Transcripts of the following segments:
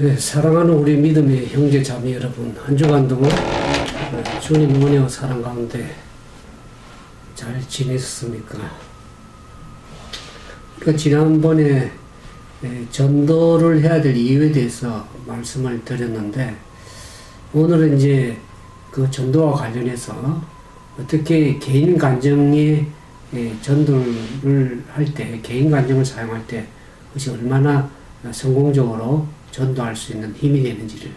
네, 사랑하는 우리 믿음의 형제 자매 여러분, 한 주간도 주님 은혜와 사랑 가운데 잘 지내셨습니까? 그러니까 지난번에 전도를 해야 될 이유에 대해서 말씀을 드렸는데, 오늘은 이제 그 전도와 관련해서 어떻게 개인 감정에 전도를 할 때, 개인 감정을 사용할 때 그것이 얼마나 성공적으로 전도할 수 있는 힘이 되는지를,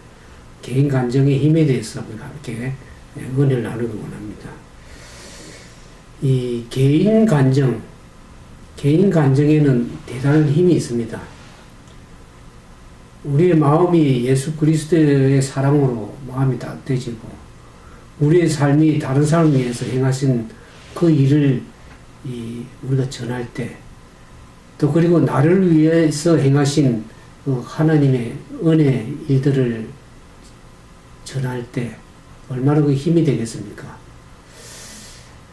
개인 감정의 힘에 대해서 우리가 함께 은혜를 나누기 원합니다. 이 개인 감정에는 대단한 힘이 있습니다. 우리의 마음이 예수 그리스도의 사랑으로 마음이 따뜻해지고, 우리의 삶이 다른 사람을 위해서 행하신 그 일을 우리가 전할 때, 또 그리고 나를 위해서 행하신 그 하나님의 은혜 일들을 전할 때 얼마나 그 힘이 되겠습니까?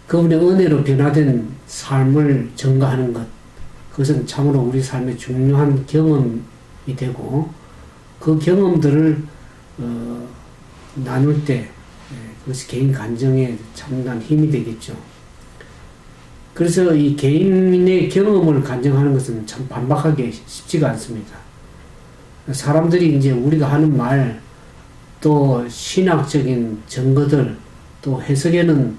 그분의 은혜로 변화된 삶을 전가하는 것, 그것은 참으로 우리 삶의 중요한 경험이 되고, 그 경험들을 나눌 때 그것이 개인 감정에 참난 힘이 되겠죠. 그래서 이 개인의 경험을 간증하는 것은 참 반박하기 쉽지가 않습니다. 사람들이 이제 우리가 하는 말, 또 신학적인 증거들, 또 해석에는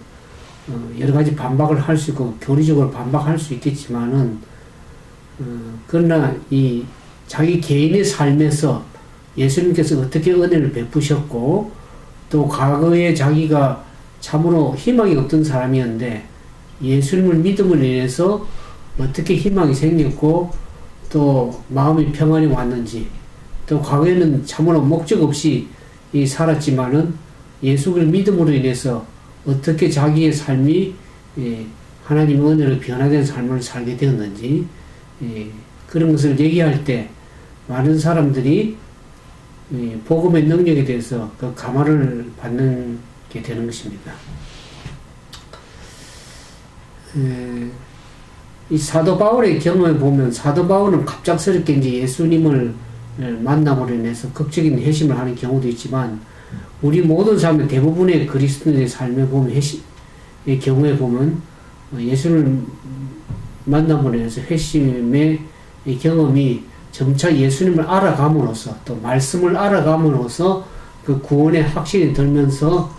여러 가지 반박을 할 수 있고 교리적으로 반박할 수 있겠지만은, 그러나 이 자기 개인의 삶에서 예수님께서 어떻게 은혜를 베푸셨고, 또 과거에 자기가 참으로 희망이 없던 사람이었는데 예수님을 믿음을 인해서 어떻게 희망이 생겼고, 또 마음의 평안이 왔는지, 또 과거에는 참으로 목적 없이 살았지만은 예수를 믿음으로 인해서 어떻게 자기의 삶이 하나님의 은혜로 변화된 삶을 살게 되었는지, 그런 것을 얘기할 때 많은 사람들이 복음의 능력에 대해서 그 감화를 받는 게 되는 것입니다. 이 사도 바울의 경험에 보면, 사도 바울은 갑작스럽게 이제 예수님을 만남으로 인해서 극적인 회심을 하는 경우도 있지만, 우리 모든 사람의 대부분의 그리스도인의 삶에 보면, 의 경우에 보면 예수를 만남으로 인해서 회심의 경험이 점차 예수님을 알아감으로써, 또 말씀을 알아감으로써 그 구원의 확신이 들면서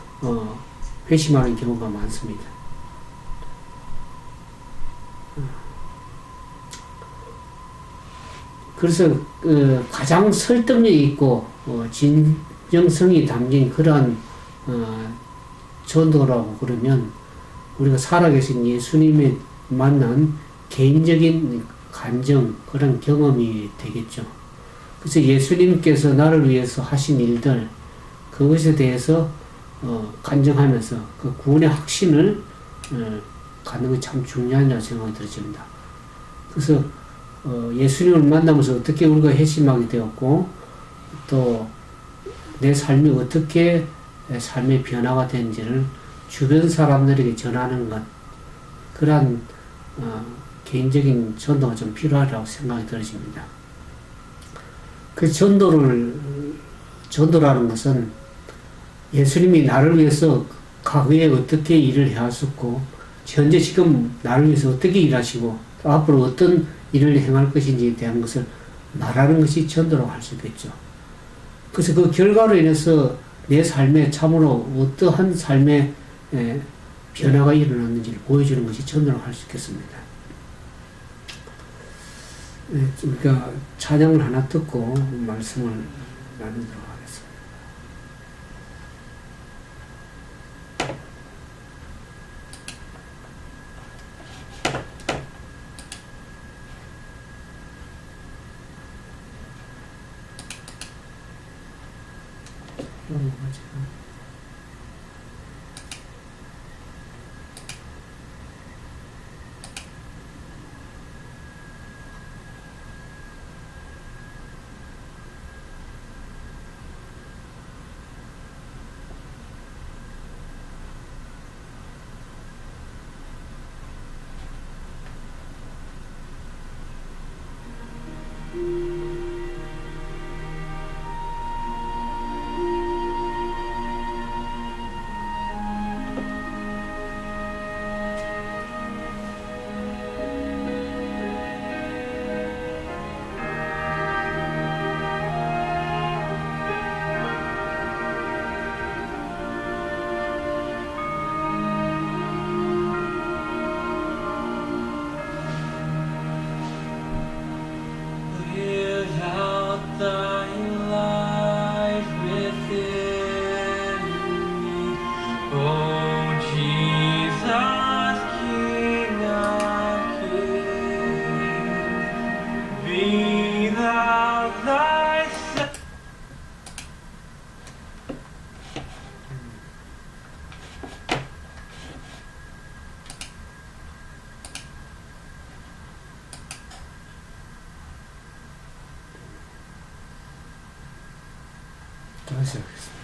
회심하는 경우가 많습니다. 그래서 가장 설득력 있고 진정성이 담긴 그러한 전도라고 그러면, 우리가 살아계신 예수님의 만난 개인적인 감정, 그런 경험이 되겠죠. 그래서 예수님께서 나를 위해서 하신 일들, 그것에 대해서 간증하면서 그 구원의 확신을 갖는 게 참 중요하다고 생각이 들어집니다. 그래서 예수님을 만나면서 어떻게 우리가 회심하게 되었고, 또 내 삶이 어떻게 삶의 변화가 된지를 주변 사람들에게 전하는 것, 그러한 개인적인 전도가 좀 필요하다고 생각이 들어집니다. 그 전도라는 것은 예수님이 나를 위해서 과거에 어떻게 일을 해왔었고, 현재 지금 나를 위해서 어떻게 일하시고, 또 앞으로 어떤 일을 행할 것인지에 대한 것을 말하는 것이 전도라고 할 수 있겠죠. 그래서 그 결과로 인해서 내 삶에 참으로 어떠한 삶의 변화가 일어났는지를 보여주는 것이 전도라고 할 수 있겠습니다. 그러니까 찬양을 하나 듣고 말씀을 나누도록 하겠습니다. 다시 하겠습니다.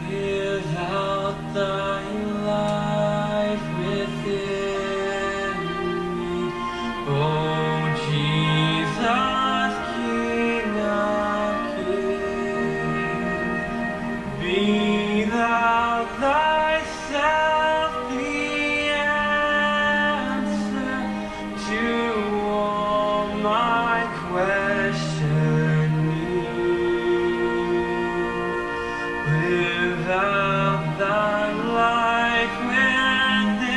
Without thy life within me, O Jesus, King of kings, be thou thyself the answer to all my questionings. Without thy life within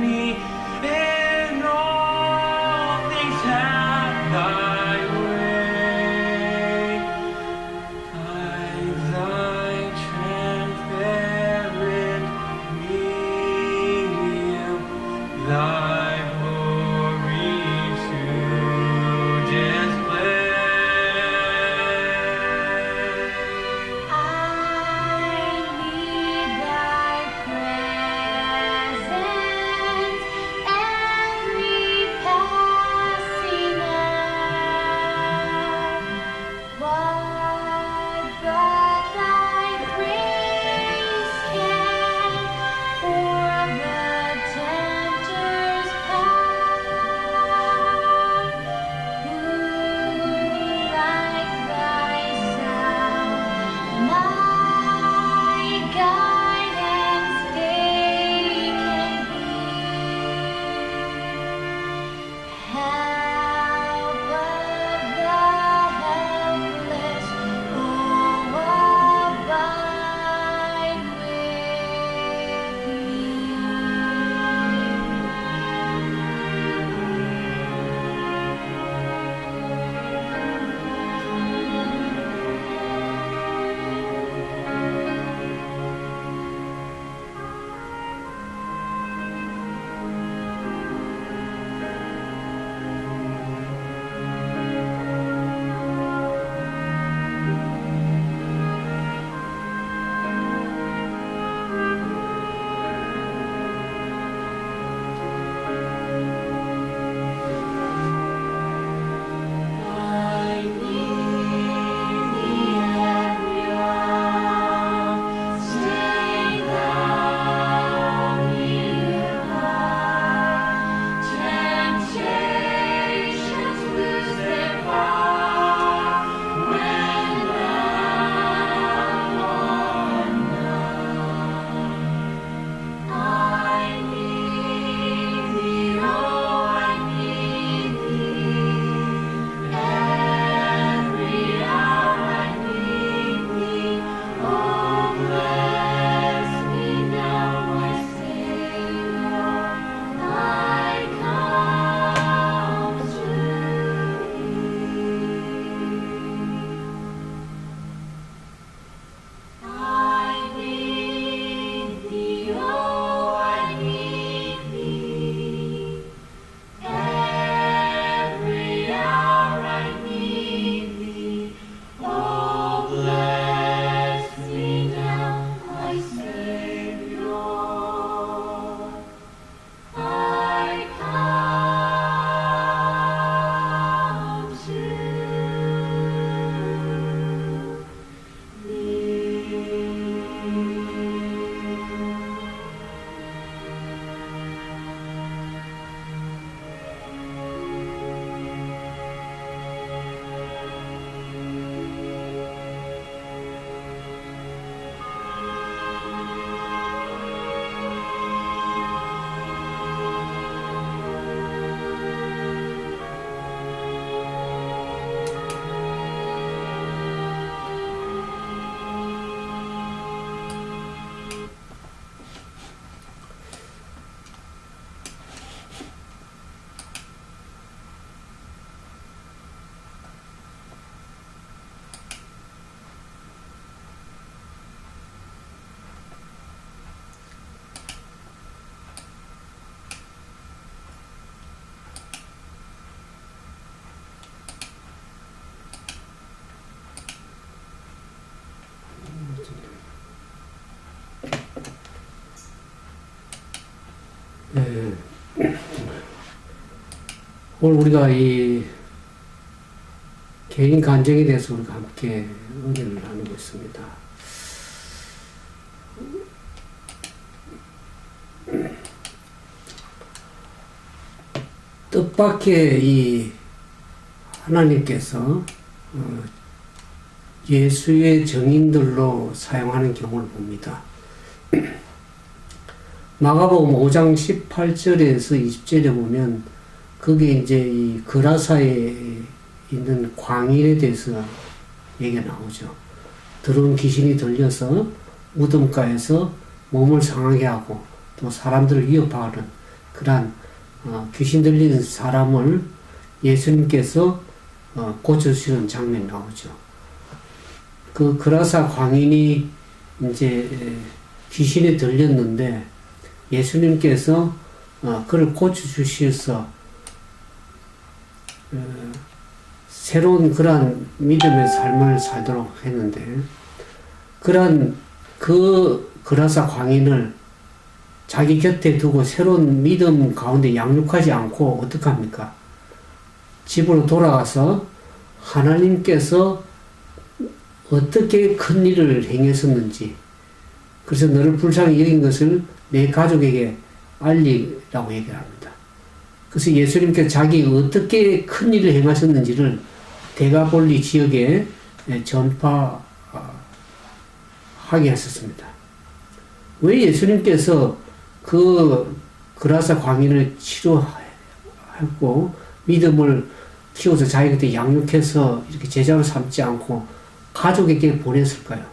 me, in all things have thy way. Like thy transparent medium, thy glory to display. 오늘 우리가 이 개인 간증에 대해서 우리가 함께 은혜를 나누고 있습니다. 뜻밖의 이 하나님께서 예수의 증인들로 사용하는 경우를 봅니다. 마가복음 5장 18절에서 20절에 보면 그게 이제 이 그라사에 있는 광인에 대해서 얘기가 나오죠. 들어온 귀신이 들려서 무덤가에서 몸을 상하게 하고 또 사람들을 위협하는 그러한 귀신 들린 사람을 예수님께서 고쳐주시는 장면이 나오죠. 그 그라사 광인이 이제 귀신에 들렸는데 예수님께서 그를 고쳐주셔서 새로운 그러한 믿음의 삶을 살도록 했는데 그러한 그 그라사 광인을 자기 곁에 두고 새로운 믿음 가운데 양육하지 않고 어떡합니까? 집으로 돌아가서 하나님께서 어떻게 큰 일을 행했었는지, 그래서 너를 불쌍히 여긴 것을 내 가족에게 알리라고 얘기를 합니다. 그래서 예수님께서 자기가 어떻게 큰 일을 행하셨는지를 데가볼리 지역에 전파하게 하셨습니다. 왜 예수님께서 그 그라사 광인을 치료하고 믿음을 키워서 자기 곁에 양육해서 이렇게 제자로 삼지 않고 가족에게 보냈을까요?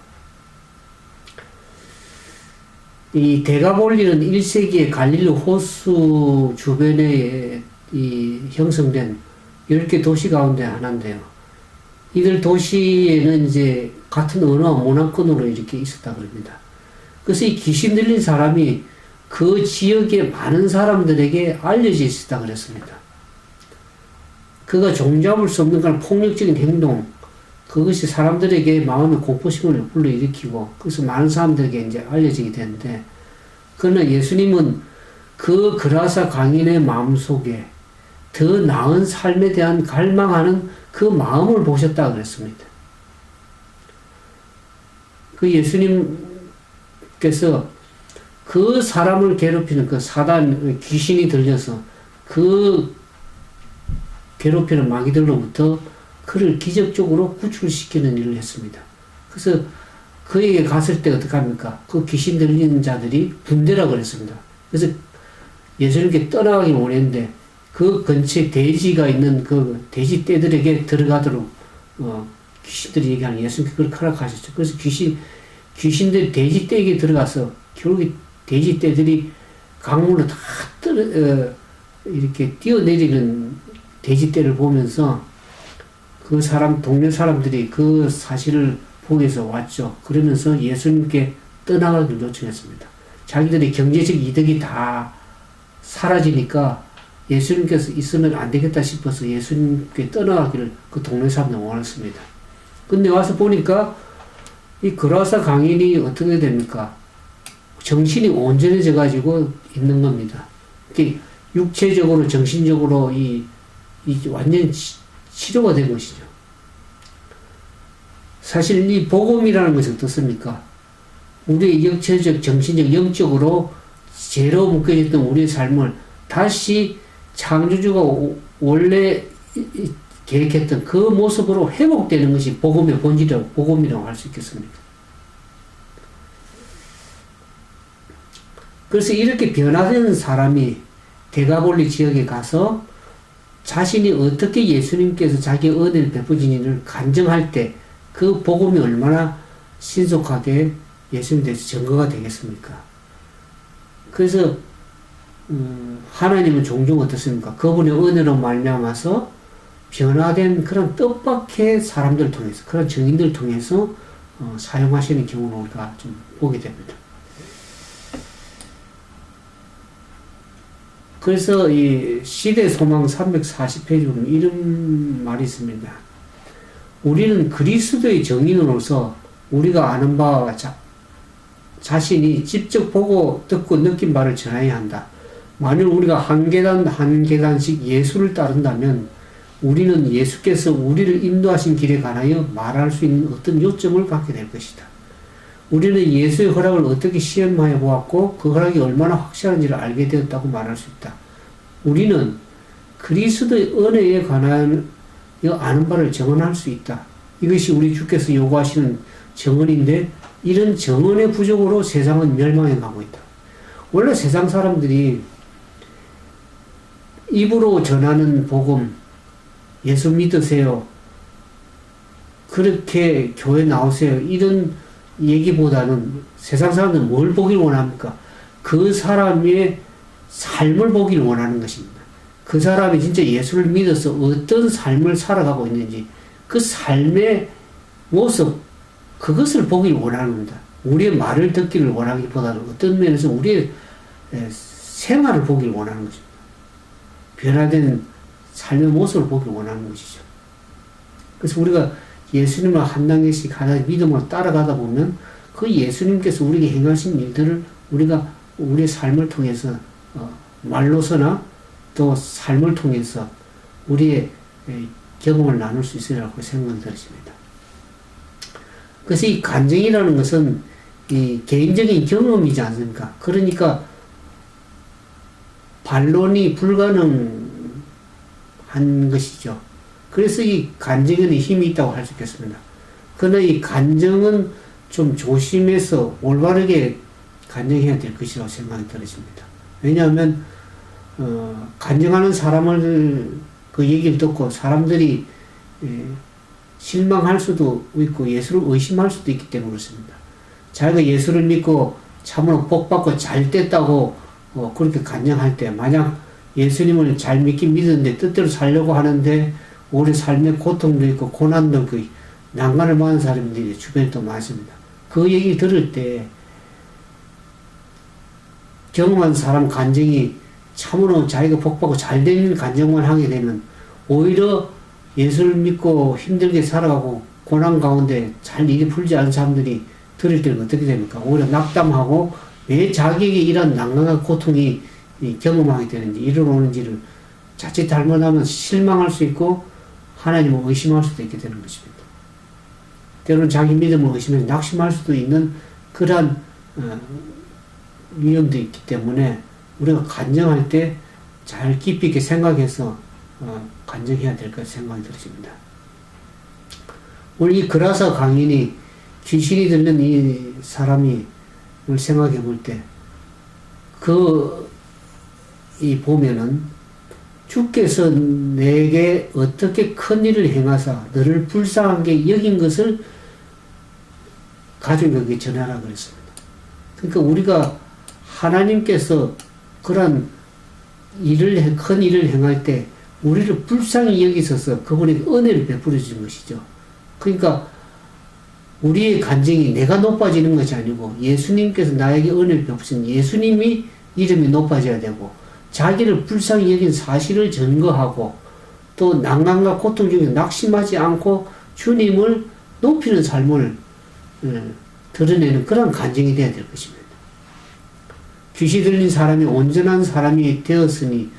이 데가볼리는 1세기에 갈릴리 호수 주변에 형성된 10개 도시 가운데 하나인데요. 이들 도시에는 이제 같은 언어와 문화권으로 이렇게 있었다 그럽니다. 그래서 이 귀신 들린 사람이 그 지역의 많은 사람들에게 알려져 있었다 그랬습니다. 그가 종잡을 수 없는 그런 폭력적인 행동, 그것이 사람들에게 마음의 공포심을 불러일으키고, 그래서 많은 사람들에게 이제 알려지게 되는데, 그러나 예수님은 그 그라사 광인의 마음속에 더 나은 삶에 대한 갈망하는 그 마음을 보셨다 그랬습니다. 그 예수님께서 그 사람을 괴롭히는 그 사단, 귀신이 들려서 그 괴롭히는 마귀들로부터 그를 기적적으로 구출시키는 일을 했습니다. 그래서 그에게 갔을 때 어떡합니까? 그 귀신 들리는 자들이 군대라 그랬습니다. 그래서 예수님께 떠나가기 원했는데 그 근처에 돼지가 있는 그 돼지 떼들에게 들어가도록 귀신들이 얘기하는 예수님께 그렇게 허락하셨죠. 그래서 귀신들이 돼지 떼에게 들어가서 결국에 돼지 떼들이 강물로 다 이렇게 뛰어내리는 돼지 떼를 보면서 그 동네 사람들이 그 사실을 보기 위해서 왔죠. 그러면서 예수님께 떠나가기를 요청했습니다. 자기들의 경제적 이득이 다 사라지니까 예수님께서 있으면 안 되겠다 싶어서 예수님께 떠나가기를 그 동네 사람들 원했습니다. 근데 와서 보니까 이 그라사 광인이 어떻게 됩니까? 정신이 온전해져 가지고 있는 겁니다. 육체적으로 정신적으로 완전 치료가 된 것이죠. 사실 이 복음이라는 것이 어떻습니까? 우리의 육체적, 정신적, 영적으로 죄로 묶여있던 우리의 삶을 다시 창조주가 원래 계획했던 그 모습으로 회복되는 것이 복음의 본질이라고, 복음이라고 할 수 있겠습니다. 그래서 이렇게 변화되는 사람이 데가볼리 지역에 가서 자신이 어떻게 예수님께서 자기의 은혜를 베푸시니를 간증할 때 그 복음이 얼마나 신속하게 예수님에 대해서 증거가 되겠습니까? 그래서 하나님은 종종 어떻습니까? 그분의 은혜로 말미암아서 변화된 그런 뜻밖의 사람들을 통해서, 그런 증인들을 통해서 사용하시는 경우를 우리가 좀 보게 됩니다. 그래서 이 시대 소망 340페이지 보면 이런 말이 있습니다. 우리는 그리스도의 증인으로서 우리가 아는 바와 자신이 직접 보고 듣고 느낀 바를 전해야 한다. 만일 우리가 한 계단 한 계단씩 예수를 따른다면 우리는 예수께서 우리를 인도하신 길에 관하여 말할 수 있는 어떤 요점을 갖게 될 것이다. 우리는 예수의 허락을 어떻게 시험하여 보았고 그 허락이 얼마나 확실한지를 알게 되었다고 말할 수 있다. 우리는 그리스도의 은혜에 관하여 아는 바를 정언할 수 있다. 이것이 우리 주께서 요구하시는 정언인데 이런 정언의 부족으로 세상은 멸망해 가고 있다. 원래 세상 사람들이 입으로 전하는 복음, 예수 믿으세요, 그렇게 교회 나오세요, 이런 얘기보다는 세상 사람들은 뭘 보길 원합니까? 그 사람의 삶을 보길 원하는 것입니다. 그 사람이 진짜 예수를 믿어서 어떤 삶을 살아가고 있는지 그 삶의 모습, 그것을 보길 원하는 겁니다. 우리의 말을 듣기를 원하기보다는 어떤 면에서 우리의 생활을 보길 원하는 것입니다. 변화된 삶의 모습을 보길 원하는 것이죠. 그래서 우리가 예수님을 한 단계씩 하나 믿음으로 따라가다 보면 그 예수님께서 우리에게 행하신 일들을 우리가 우리의 삶을 통해서 말로서나 또 삶을 통해서 우리의 경험을 나눌 수 있으리라고 생각이 들었습니다. 그래서 이 간증이라는 것은 이 개인적인 경험이지 않습니까? 그러니까 반론이 불가능한 것이죠. 그래서 이 간증에는 힘이 있다고 할 수 있겠습니다. 그러나 이 간증은 좀 조심해서 올바르게 간증해야 될 것이라고 생각이 들어집니다. 왜냐하면 간증하는 사람을 그 얘기를 듣고 사람들이 실망할 수도 있고 예수를 의심할 수도 있기 때문에 그렇습니다. 자기가 예수를 믿고 참으로 복받고 잘 됐다고 그렇게 간증할 때 만약 예수님을 잘 믿긴 믿었는데 뜻대로 살려고 하는데 오래 삶의 고통도 있고 고난도 있고 난관을 받는 사람들이 주변에 또 많습니다. 그 얘기 들을 때 경험한 사람 간증이 참으로 자기가 복받고 잘 되는 간증만 하게 되면 오히려 예수를 믿고 힘들게 살아가고 고난 가운데 잘 일이 풀지 않은 사람들이 들을 때는 어떻게 됩니까? 오히려 낙담하고 왜 자기에게 이런 난감한 고통이 경험하게 되는지 일어나는지를 자칫 잘못하면 실망할 수 있고 하나님을 의심할 수도 있게 되는 것입니다. 때로는 자기 믿음을 의심해서 낙심할 수도 있는 그러한 위험도 있기 때문에 우리가 간증할 때 잘 깊이 있게 생각해서 간증해야 될 것 생각이 들어집니다. 오늘 이 그라사 강인이 귀신이 들린 이 사람이 을 생각해 볼 때 이 보면은 주께서 내게 어떻게 큰 일을 행하사 너를 불쌍하게 여긴 것을 가족에게 전하라 그랬습니다. 그러니까 우리가 하나님께서 그런 큰 일을 행할 때 우리를 불쌍히 여기셔서 그분에게 은혜를 베풀어 주신 것이죠. 그러니까 우리의 간증이 내가 높아지는 것이 아니고 예수님께서 나에게 은혜를 베푸신 예수님이 이름이 높아져야 되고 자기를 불쌍히 여긴 사실을 증거하고 또 난관과 고통 중에 낙심하지 않고 주님을 높이는 삶을 드러내는 그런 간증이 되어야 될 것입니다. 귀신 들린 사람이 온전한 사람이 되었으니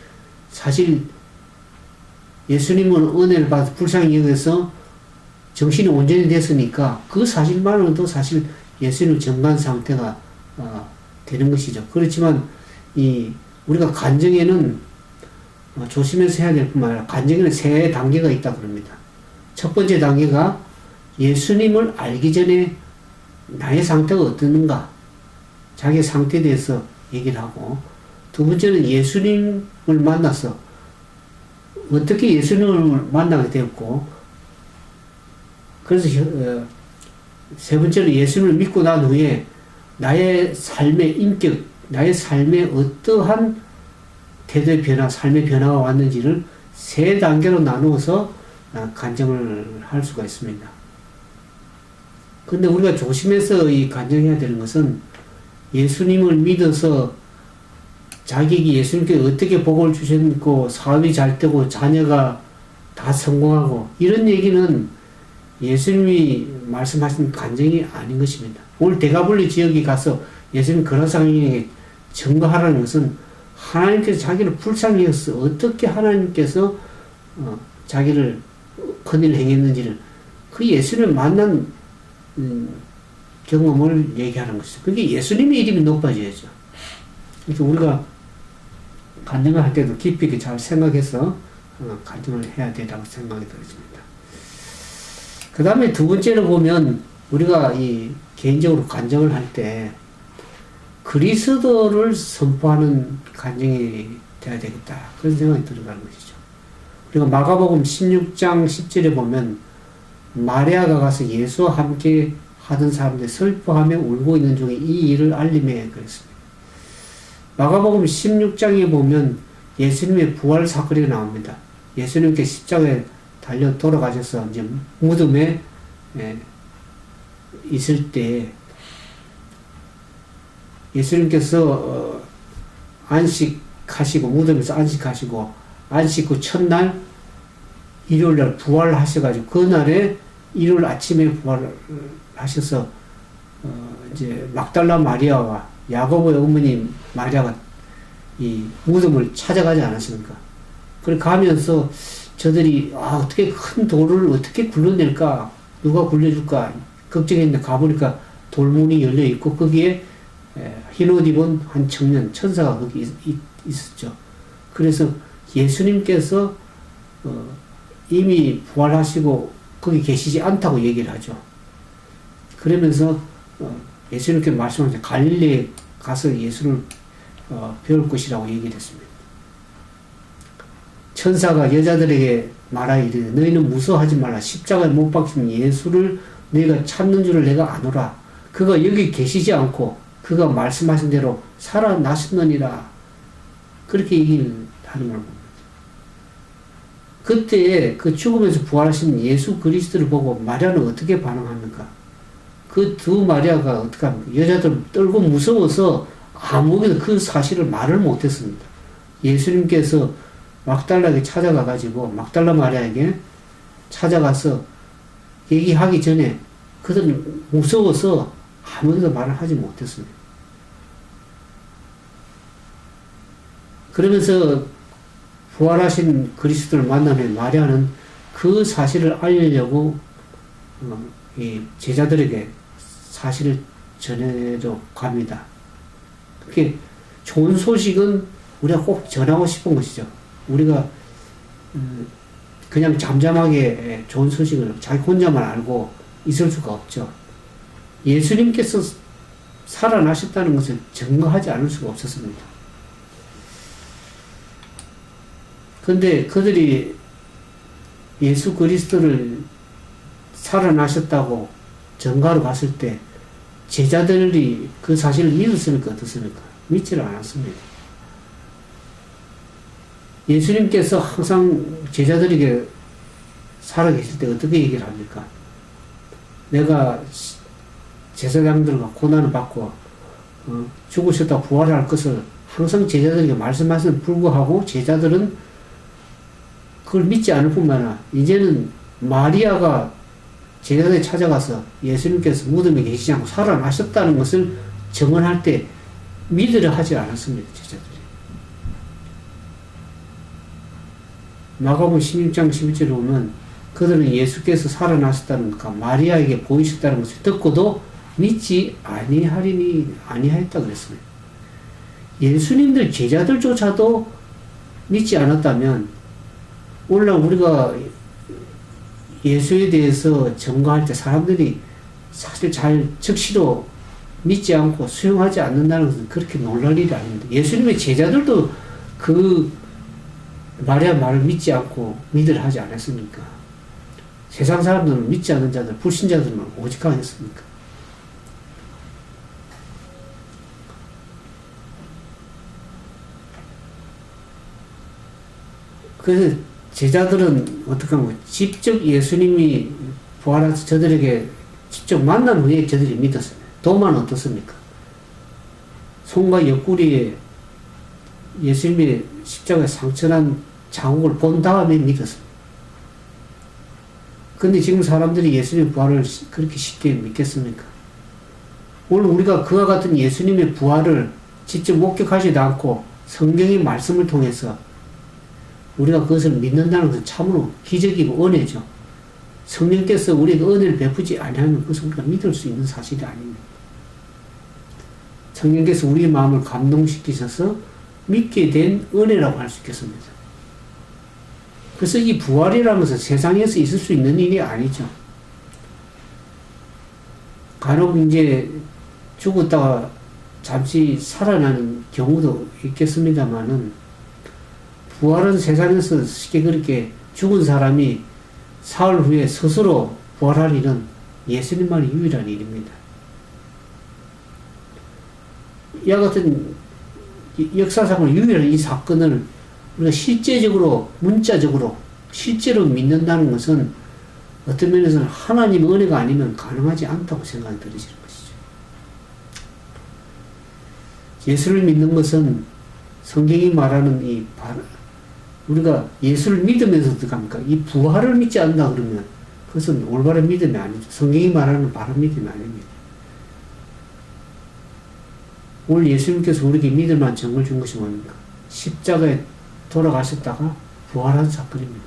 사실 예수님은 은혜를 받아 불쌍히 여겨서 정신이 온전히 됐으니까 그 사실만으로도 사실 예수님의 정관 상태가 되는 것이죠. 그렇지만 우리가 간증에는 조심해서 해야 될 뿐만 아니라 간증에는 3단계가 있다 그럽니다. 첫 번째 단계가 예수님을 알기 전에 나의 상태가 어떻는가 자기의 상태에 대해서 얘기를 하고, 두 번째는 예수님을 만나서 어떻게 예수님을 만나게 되었고, 그래서 세 번째는 예수님을 믿고 난 후에 나의 삶의 인격, 나의 삶에 어떠한 태도의 변화, 삶의 변화가 왔는지를 3단계로 나누어서 간증을 할 수가 있습니다. 근데 우리가 조심해서 이 간증해야 되는 것은 예수님을 믿어서 자기에게 예수님께 어떻게 복을 주셨고 사업이 잘 되고 자녀가 다 성공하고 이런 얘기는 예수님이 말씀하신 간증이 아닌 것입니다. 오늘 대가볼리 지역에 가서 예수님 그라사강인에게 증거하라는 것은 하나님께서 자기를 불쌍히 여겨서 어떻게 하나님께서 자기를 큰일 행했는지를 그 예수님을 만난 경험을 얘기하는 것이죠. 그게 예수님의 이름이 높아져야죠. 그래서 우리가 간증을 할 때도 깊이 있게 잘 생각해서 간증을 해야 된다고 생각이 들었습니다. 그 다음에 두 번째로 보면 우리가 이 개인적으로 간증을 할 때 그리스도를 선포하는 간증이 돼야 되겠다. 그런 생각이 들어가는 것이죠. 우리가 마가복음 16장 10절에 보면 마리아가 가서 예수와 함께 하던 사람들 슬퍼하며 울고 있는 중에 이 일을 알림해 그랬습니다. 마가복음 16장에 보면 예수님의 부활 사건이 나옵니다. 예수님께 십자가에 달려 돌아가셔서 이제 무덤에 있을 때 예수님께서 안식하시고 무덤에서 안식하시고 안식 후 첫날 일요일날 부활하셔가지고 그날에 일요일 아침에 부활하셔서 이제 막달라 마리아와 야고보의 어머니 마리아가 이 무덤을 찾아가지 않았습니까? 그래 가면서 저들이 어떻게 큰 돌을 어떻게 굴러낼까 누가 굴려줄까 걱정했는데 가보니까 돌문이 열려 있고 거기에 흰 옷 입은 한 청년 천사가 거기 있었죠. 그래서 예수님께서 이미 부활하시고 거기 계시지 않다고 얘기를 하죠. 그러면서 예수님께 말씀하셨죠. 갈릴리에 가서 예수를 배울 것이라고 얘기를 했습니다. 천사가 여자들에게 말하이르되 너희는 무서워하지 말라. 십자가에 못 박힌 예수를 너희가 찾는 줄을 내가 아노라. 그가 여기 계시지 않고 그가 말씀하신 대로 살아나셨느니라. 그렇게 얘기를 하는 걸 봅니다. 그때 그 죽음에서 부활하신 예수 그리스도를 보고 마리아는 어떻게 반응합니까? 그 두 마리아가 어떻게 합니까? 여자들 떨고 무서워서 아무에게도 그 사실을 말을 못했습니다. 예수님께서 막달라에게 찾아가가지고 막달라 마리아에게 찾아가서 얘기하기 전에 그들은 무서워서 아무에게도 말을 하지 못했습니다. 그러면서 부활하신 그리스도를 만나면 마리아는 그 사실을 알리려고 이 제자들에게 사실을 전해러 갑니다. 그게 좋은 소식은 우리가 꼭 전하고 싶은 것이죠. 우리가 그냥 잠잠하게 좋은 소식을 자기 혼자만 알고 있을 수가 없죠. 예수님께서 살아나셨다는 것을 증거하지 않을 수가 없었습니다. 그런데 그들이 예수 그리스도를 살아나셨다고 전가로 갔을 때 제자들이 그 사실을 믿었습니까? 어떻습니까? 믿지를 않았습니다. 예수님께서 항상 제자들에게 살아계실 때 어떻게 얘기를 합니까? 내가 제사장들과 고난을 받고 죽으셨다 부활할 것을 항상 제자들에게 말씀하시는 불구하고 제자들은 그걸 믿지 않을 뿐만 아니라 이제는 마리아가 제자들에 찾아가서 예수님께서 무덤에 계시지 않고 살아나셨다는 것을 증언할 때 믿으려 하지 않았습니다. 제자들이. 마가복음 16장 11절에 보면 그들은 예수께서 살아나셨다는 것과 마리아에게 보이셨다는 것을 듣고도 믿지 아니하였다 그랬습니다. 예수님들 제자들조차도 믿지 않았다면 오늘날 우리가 예수에 대해서 증거할 때 사람들이 사실 잘 즉시로 믿지 않고 수용하지 않는다는 것은 그렇게 놀랄 일이 아닙니다. 예수님의 제자들도 그 마리아 말을 믿지 않고 믿으려 하지 않았습니까? 세상 사람들은 믿지 않는 자들, 불신자들은 오직 하겠습니까? 그래서 제자들은 어떻게 하면 직접 예수님이 부활해서 저들에게 직접 만난 후에 저들이 믿었습니다. 도마는 어떻습니까? 손과 옆구리에 예수님의 십자가에 상처난 자국을 본 다음에 믿었습니다. 근데 지금 사람들이 예수님의 부활을 그렇게 쉽게 믿겠습니까? 오늘 우리가 그와 같은 예수님의 부활을 직접 목격하지도 않고 성경의 말씀을 통해서 우리가 그것을 믿는다는 것은 참으로 기적이고 은혜죠. 성령께서 우리에게 은혜를 베푸지 아니하면 그것을 우리가 믿을 수 있는 사실이 아닙니다. 성령께서 우리의 마음을 감동시키셔서 믿게 된 은혜라고 할 수 있겠습니다. 그래서 이 부활이라는 것은 세상에서 있을 수 있는 일이 아니죠. 간혹 이제 죽었다가 잠시 살아나는 경우도 있겠습니다만은, 부활은 세상에서 쉽게 그렇게 죽은 사람이 사흘 후에 스스로 부활할 일은 예수님만이 유일한 일입니다. 이와 같은 역사상으로 유일한 이 사건을 우리가 실제적으로, 문자적으로, 실제로 믿는다는 것은 어떤 면에서는 하나님의 은혜가 아니면 가능하지 않다고 생각이 들으시는 것이죠. 예수를 믿는 것은 성경이 말하는 우리가 예수를 믿으면서 어떻게 합니까? 이 부활을 믿지 않는다 그러면 그것은 올바른 믿음이 아니죠. 성경이 말하는 바른 믿음이 아닙니다. 오늘 예수님께서 우리에게 믿을 만한 증거를 준 것이 뭡니까? 십자가에 돌아가셨다가 부활한 사건입니다.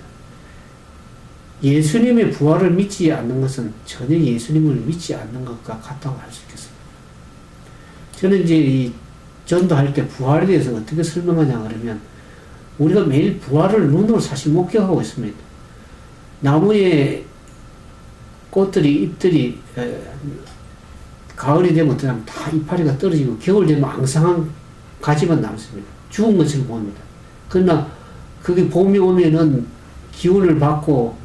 예수님의 부활을 믿지 않는 것은 전혀 예수님을 믿지 않는 것과 같다고 할 수 있겠습니다. 저는 이제 이 전도할 때 부활에 대해서 어떻게 설명하냐 그러면, 우리가 매일 부활을 눈으로 사실 목격하고 있습니다. 나무에 꽃들이, 잎들이, 가을이 되면 어떻게 하면 다 이파리가 떨어지고, 겨울 되면 앙상한 가지만 남습니다. 죽은 것을 보입니다. 그러나 그게 봄이 오면은 기운을 받고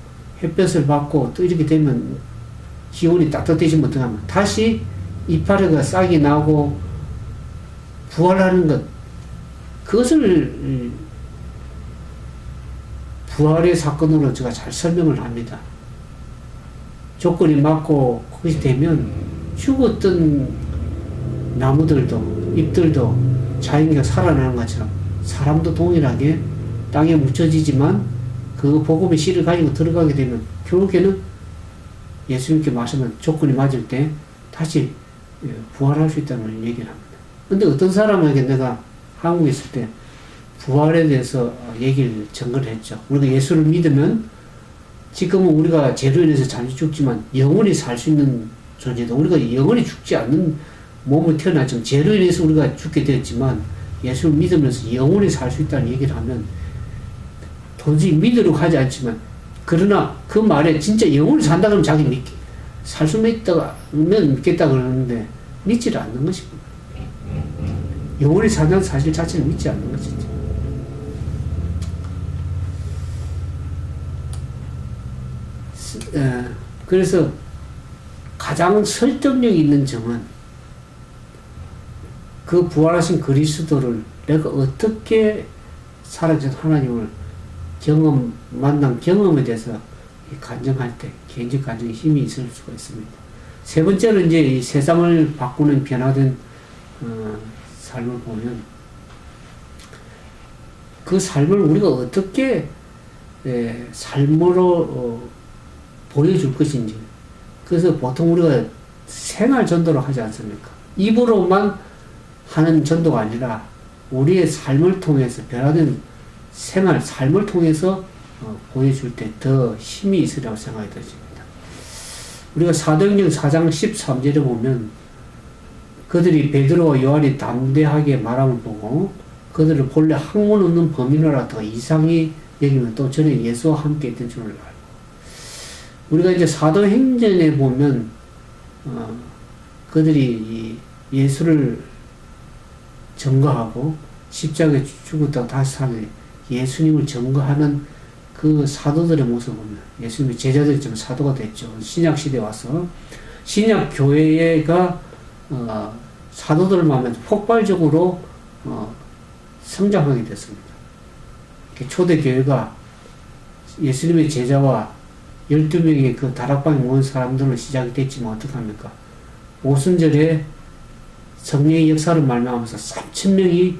햇볕을 받고 또 이렇게 되면 기운이 따뜻해지면 어떻게 하면 다시 이파리가 싹이 나고 부활하는 것, 그것을 부활의 사건으로 제가 잘 설명을 합니다. 조건이 맞고 그것이 되면 죽었던 나무들도 잎들도 자연계가 살아나는 것처럼 사람도 동일하게 땅에 묻혀지지만 그 복음의 씨를 가지고 들어가게 되면 결국에는 예수님께 말씀은 조건이 맞을 때 다시 부활할 수 있다는 걸 얘기를 합니다. 근데 어떤 사람에게 내가 한국에 있을 때 부활에 대해서 얘기를 전거를 했죠. 우리가 예수를 믿으면 지금은 우리가 죄로 인해서 잠시 죽지만 영원히 살 수 있는 존재다. 우리가 영원히 죽지 않는 몸을 태어났지만 죄로 인해서 우리가 죽게 되었지만 예수를 믿으면서 영원히 살 수 있다는 얘기를 하면 도저히 믿으려고 하지 않지만, 그러나 그 말에 진짜 영원히 산다 그러면 자기 살 수 있다면 믿겠다 그러는데 믿지를 않는 것입니다. 영원히 산다는 사실 자체를 믿지 않는 것이죠. 그래서 가장 설득력 있는 점은 그 부활하신 그리스도를 내가 어떻게 살아진 하나님을 만난 경험에 대해서 간증할 때 개인적 간증에 힘이 있을 수가 있습니다. 세 번째는 이제 이 세상을 바꾸는 변화된 삶을 보면 그 삶을 우리가 어떻게 삶으로 보여줄 것인지. 그래서 보통 우리가 생활 전도를 하지 않습니까? 입으로만 하는 전도가 아니라 우리의 삶을 통해서 변화된 삶을 통해서 보여줄 때 더 힘이 있으리라고 생각이 들습니다. 우리가 사도행전 4장 13절에 보면 그들이 베드로와 요한이 담대하게 말함을 보고 그들을 본래 학문 없는 범인이라 더 이상히 여기면 또 전에 예수와 함께 있던 줄을 알고, 우리가 이제 사도행전에 보면 그들이 예수를 증거하고 십자가에 죽었다가 다시 사는 예수님을 증거하는 그 사도들의 모습을 보면 예수님의 제자들이 좀 사도가 됐죠. 신약 시대에 와서 신약 교회가 사도들을 만나서 폭발적으로 성장하게 됐습니다. 초대 교회가 예수님의 제자와 12명의 그 다락방에 모은 사람들로 시작이 됐지만 어떡합니까? 오순절에 성령의 역사를 말미암아서 3,000명이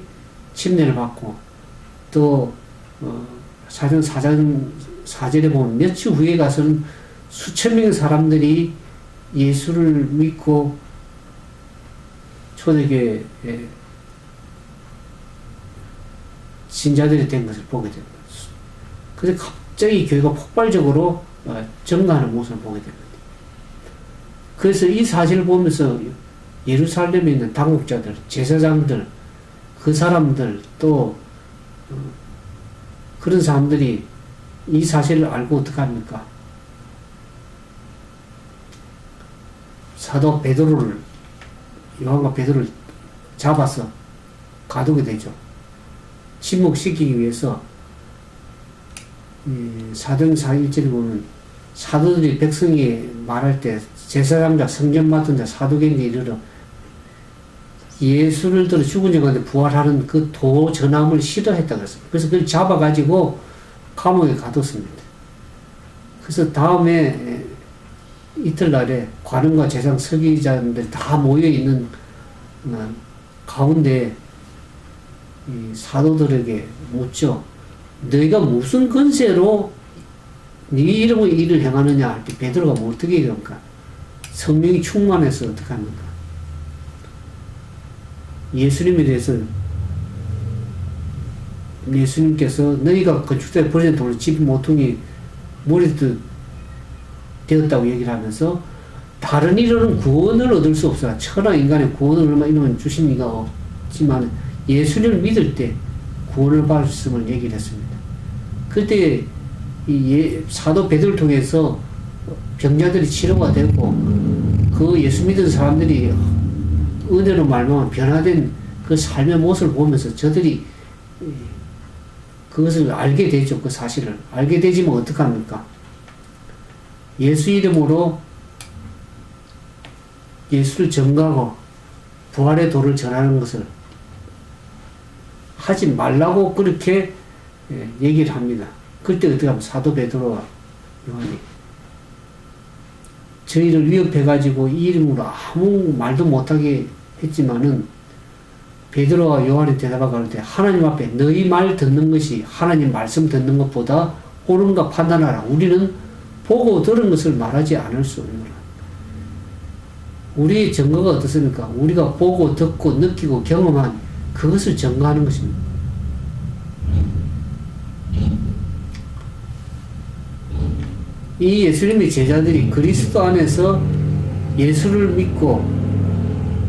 침례를 받고, 또 사전 4절에 보면 며칠 후에 가서는 수천 명의 사람들이 예수를 믿고 초대교회에 신자들이 된 것을 보게 됩니다. 그래서 갑자기 교회가 폭발적으로 증가하는 모습을 보게 됩니다. 그래서 이 사실을 보면서 예루살렘에 있는 당국자들, 제사장들, 그 사람들 또 그런 사람들이 이 사실을 알고 어떡합니까? 사도 베드로를, 요한과 베드로를 잡아서 가두게 되죠. 침묵시키기 위해서 사도행전 1절에 보면 사도들이 백성이 말할 때 제사장자, 성전 맡은 자, 사도견에 이르러 예수를 들어 죽은 자 가운데 부활하는 그 도 전함을 싫어했다 그랬습니다. 그래서 그걸 잡아가지고 감옥에 가뒀습니다. 그래서 다음에 이틀날에 관원과 제상 서기자들이 다 모여있는 가운데 이 사도들에게 묻죠. 너희가 무슨 권세로 네 이름의 일을 행하느냐 할 때 베드로가 뭐 어떻게 얘기합니까? 성령이 충만해서 어떻게 합니까? 예수님에 대해서 예수님께서 너희가 건축자에 버린 돌을 집 모퉁이 머리도 되었다고 얘기를 하면서 다른 일로는 구원을 얻을 수 없어. 천하 인간의 구원을 얼마 이놈은 주신 이가 없지만 예수님을 믿을 때 구원을 받을 수 있음을 얘기를 했습니다. 그때 이 사도 베드로를 통해서 병자들이 치료가 되고 그 예수 믿은 사람들이 은혜로 말미암아 변화된 그 삶의 모습을 보면서 저들이 그것을 알게 되죠. 그 사실을 알게 되지만 어떡합니까? 예수 이름으로 예수를 전가하고 부활의 도를 전하는 것을 하지 말라고 그렇게 얘기를 합니다. 그때 어떻게 하면 사도 베드로와 요한이 저희를 위협해가지고 이 이름으로 아무 말도 못하게 했지만은 베드로와 요한이 대답하고 하는데 하나님 앞에 너희 말 듣는 것이 하나님 말씀 듣는 것보다 옳은가 판단하라. 우리는 보고 들은 것을 말하지 않을 수 없느라. 우리의 증거가 어떻습니까? 우리가 보고 듣고 느끼고 경험한 그것을 증거하는 것입니다. 이 예수님의 제자들이 그리스도 안에서 예수를 믿고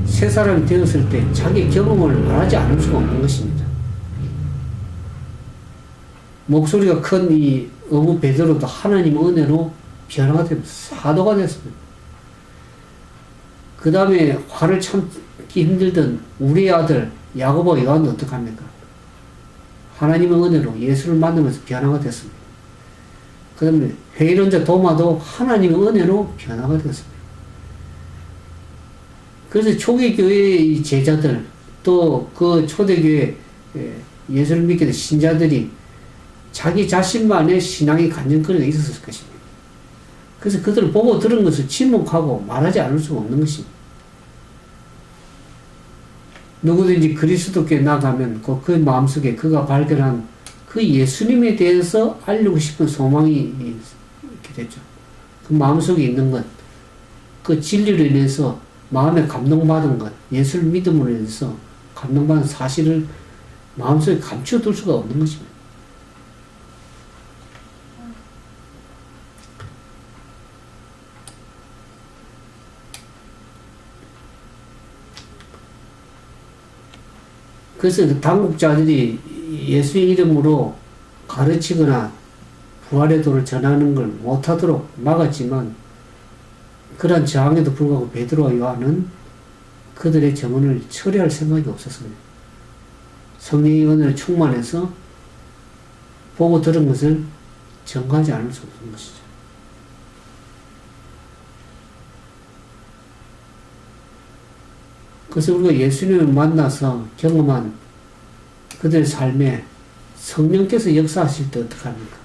새 사람이 되었을 때 자기 경험을 말하지 않을 수가 없는 것입니다. 목소리가 큰 이 어부 베드로도 하나님의 은혜로 변화가 되면서 사도가 됐습니다. 그 다음에 화를 참기 힘들던 우리의 아들 야고보와 요한은 어떡합니까? 하나님의 은혜로 예수를 만나면서 변화가 됐습니다. 그 다음에 회의론자 도마도 하나님의 은혜로 변화가 됐습니다. 그래서 초기교회의 제자들 또 그 초대교회 예수를 믿게 된 신자들이 자기 자신만의 신앙의 간증거리가 있었을 것입니다. 그래서 그들을 보고 들은 것을 침묵하고 말하지 않을 수가 없는 것입니다. 누구든지 그리스도께 나가면 그 마음속에 그가 발견한 그 예수님에 대해서 알리고 싶은 소망이 있게 되죠. 그 마음속에 있는 것, 그 진리로 인해서 마음에 감동받은 것, 예수를 믿음으로 인해서 감동받은 사실을 마음속에 감춰둘 수가 없는 것입니다. 그래서 당국자들이 예수의 이름으로 가르치거나 부활의 도를 전하는 걸 못하도록 막았지만 그러한 저항에도 불구하고 베드로와 요한은 그들의 증언을 처리할 생각이 없었습니다. 성령의 은혜를 충만해서 보고 들은 것을 전가하지 않을 수 없는 것이죠. 그래서 우리가 예수님을 만나서 경험한 그들의 삶에 성령께서 역사하실 때 어떡합니까?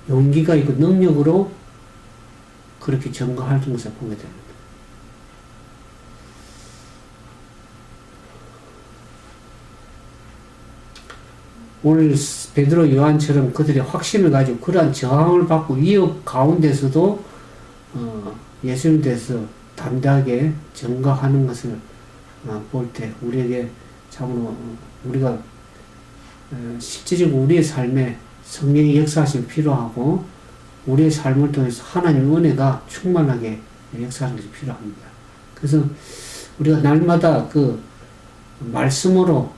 용기가 있고 능력으로 그렇게 전가하는 것을 보게 됩니다. 오늘 베드로 요한처럼 그들이 확신을 가지고 그러한 저항을 받고 위협 가운데서도 예수님에 대해서 담대하게 전가하는 것을 볼 때 우리에게 참으로 우리가 실제적으로 우리의 삶에 성령의 역사하심이 필요하고 우리의 삶을 통해서 하나님의 은혜가 충만하게 역사하는 것이 필요합니다. 그래서 우리가 날마다 그 말씀으로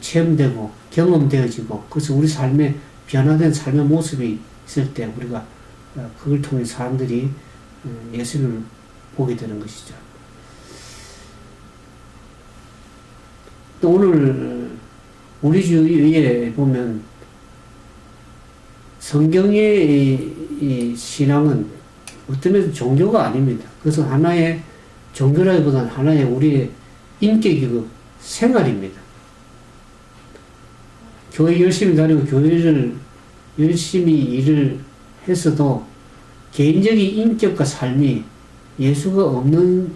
체험되고 경험되어지고 그래서 우리 삶에 변화된 삶의 모습이 있을 때 우리가 그걸 통해 사람들이 예수를 보게 되는 것이죠. 또 오늘 우리 주위에 보면 성경의 이 신앙은 어떤 면에서 종교가 아닙니다. 그래서 하나의 종교라기보다는 하나의 우리의 인격이고 생활입니다. 교회 열심히 다니고 교회를 열심히 일을 했어도 개인적인 인격과 삶이 예수가 없는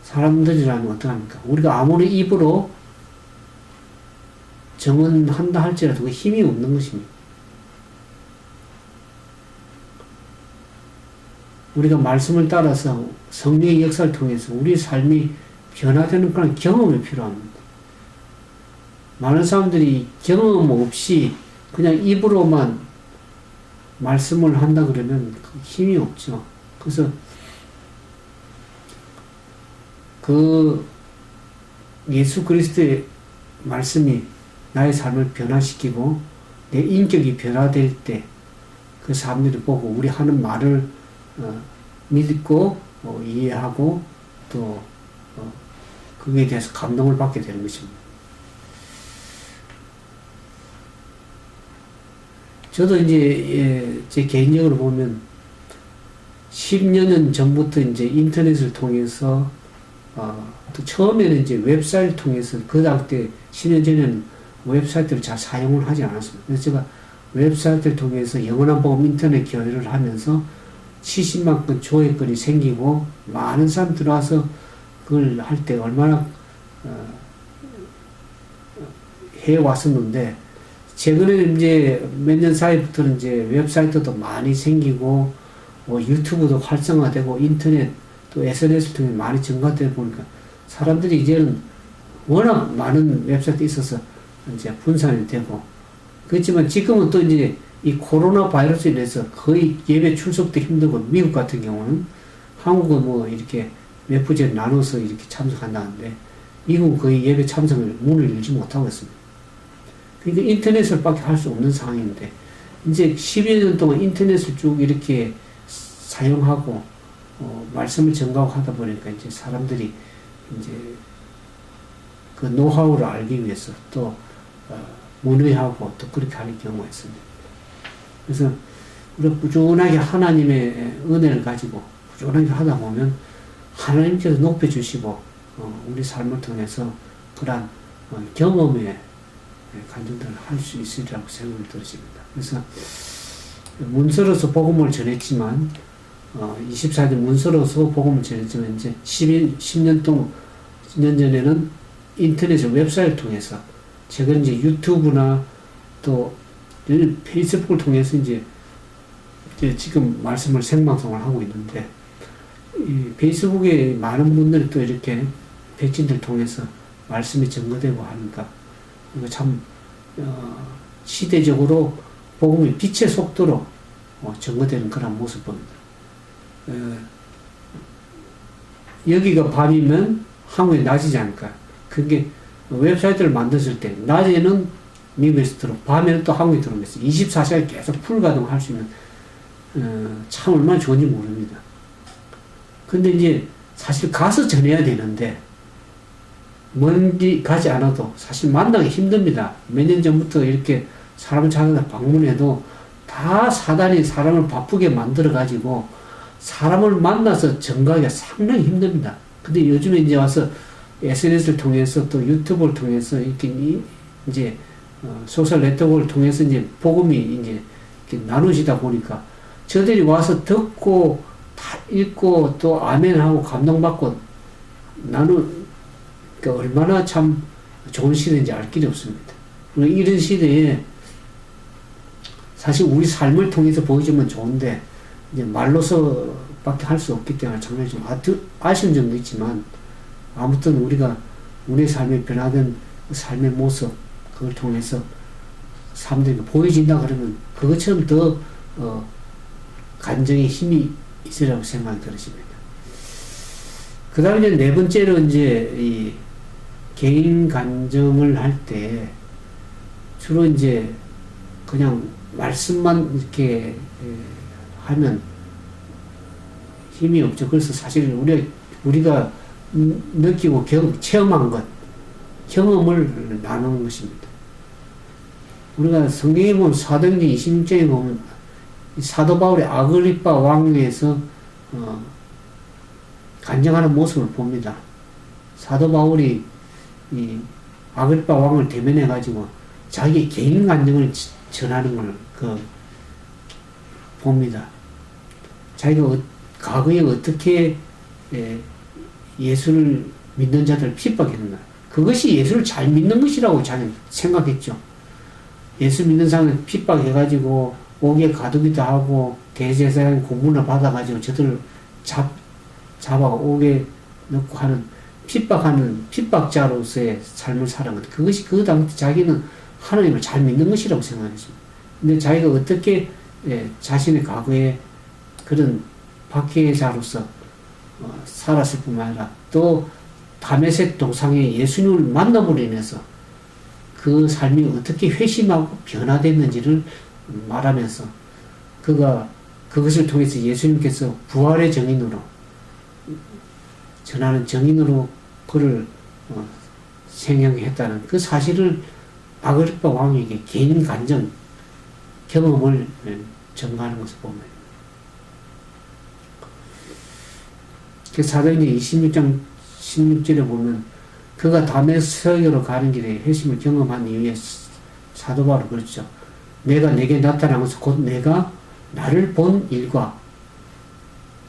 사람들이라면 어떡합니까? 우리가 아무리 입으로 정언한다 할지라도 그 힘이 없는 것입니다. 우리가 말씀을 따라서 성령의 역사를 통해서 우리 삶이 변화되는 그런 경험이 필요합니다. 많은 사람들이 경험 없이 그냥 입으로만 말씀을 한다 그러면 힘이 없죠. 그래서 그 예수 그리스도의 말씀이 나의 삶을 변화시키고 내 인격이 변화될 때 그 사람들이 보고 우리 하는 말을 믿고 이해하고 또 그에 대해서 감동을 받게 되는 것입니다. 저도 이제 제 개인적으로 보면 10여 년 전부터 이제 인터넷을 통해서 또 처음에는 이제 웹사이트를 통해서 그 당시 10년 전에는 웹사이트를 잘 사용을 하지 않았습니다. 그래서 제가 웹사이트를 통해서 영원한 복음 인터넷 교회를 하면서 70만 건 조회권이 생기고 많은 사람 들어와서 그걸 할 때 얼마나 해왔었는데 최근에는 이제 몇 년 사이부터는 이제 웹사이트도 많이 생기고 유튜브도 활성화되고 인터넷 또 SNS를 통해 많이 증가되다 보니까 사람들이 이제는 워낙 많은 웹사이트 있어서 이제 분산이 되고 그렇지만 지금은 또 이제 이 코로나 바이러스에 대해서 거의 예배 출석도 힘들고 미국 같은 경우는 한국은 뭐 이렇게 몇 부제 나눠서 이렇게 참석한다는데 미국은 거의 예배 참석을 문을 열지 못하고 있습니다. 그러니까 인터넷을 밖에 할 수 없는 상황인데 이제 10여 년 동안 인터넷을 쭉 이렇게 사용하고 말씀을 전가하고 하다 보니까 이제 사람들이 이제 그 노하우를 알기 위해서 또 문의하고 또 그렇게 하는 경우가 있습니다. 그래서 우리가 꾸준하게 하나님의 은혜를 가지고 꾸준하게 하다 보면 하나님께서 높여주시고 우리 삶을 통해서 그러한 경험의 간증들을 할 수 있으리라고 생각이 들어집니다. 그래서 문서로서 복음을 전했지만 24년 문서로서 복음을 전했지만 이제 10년 전에는 인터넷 웹사이트를 통해서 최근 이제 유튜브나 또 페이스북을 통해서 이제 지금 말씀을 생방송을 하고 있는데 이 페이스북에 많은 분들이 또 이렇게 백진들 통해서 말씀이 전거되고 하니까 이거 참 시대적으로 복음이 빛의 속도로 전거되는 그런 모습 봅니다. 여기가 밤이면 한국이 낮이지 않을까. 그게 웹사이트를 만들었을 때 낮에는 미국에서 들어오고 밤에는 또 한국에 들어오면서 24시간 계속 풀가동할 수 있는 참 얼마나 좋은지 모릅니다. 근데 이제 사실 가서 전해야 되는데 먼지 가지 않아도 사실 만나기 힘듭니다. 몇 년 전부터 이렇게 사람을 찾아서 방문해도 다 사단이 사람을 바쁘게 만들어 가지고 사람을 만나서 전가하기가 상당히 힘듭니다. 근데 요즘에 이제 와서 SNS를 통해서 또 유튜브를 통해서 이렇게 이제 소셜 네트워크를 통해서 이제 복음이 이제 이렇게 나누시다 보니까 저들이 와서 듣고 다 읽고 또 아멘하고 감동받고 그러니까 얼마나 참 좋은 시대인지 알 길이 없습니다. 이런 시대에 사실 우리 삶을 통해서 보여주면 좋은데 이제 말로서밖에 할 수 없기 때문에 정말 좀 아쉬운 점도 있지만 아무튼 우리가 우리의 삶에 변화된 삶의 모습 그걸 통해서 사람들에게 보여진다 그러면 그것처럼 더 간정에 힘이 있으라고 생각이 들으십니다. 그 다음에 이제 네 번째로 이제 이 개인 간증을 할 때 주로 이제 그냥 말씀만 이렇게 하면 힘이 없죠. 그래서 사실 우리가 느끼고 체험한 것, 경험을 나누는 것입니다. 우리가 성경에 보면 사도행전 26장에 보면 사도 바울의 아글리빠 왕에서 간증하는 모습을 봅니다. 사도 바울이 이 아글리빠 왕을 대면해 가지고 자기 개인 간증을 전하는 걸 봅니다. 자기가 과거에 어떻게 예수를 믿는 자들을 핍박했는가. 그것이 예수를 잘 믿는 것이라고 자기는 생각했죠. 예수 믿는 사람을 핍박해가지고 옥에 가두기도 하고 대제사장 고문을 받아가지고 저들을 잡아 옥에 넣고 하는 핍박하는 핍박자로서의 삶을 살아간 것. 그것이 그 당시 자기는 하나님을 잘 믿는 것이라고 생각했습니다. 근데 자기가 어떻게 자신의 과거에 그런 박해자로서 살았을 뿐만 아니라 또 다메섹 동상에 예수님을 만남으로 인해서 그 삶이 어떻게 회심하고 변화됐는지를 말하면서 그가 그것을 통해서 예수님께서 부활의 증인으로 전하는 증인으로 그를 생형했다는 그 사실을 아그리파 왕에게 개인 간증 경험을 전가하는 것을 봅니다. 그 사도행전 26장 16절에 보면 그가 다메섹으로 가는 길에 회심을 경험한 이후에 사도 바울은 그렇죠. 내가 내게 나타나면서 곧 내가 나를 본 일과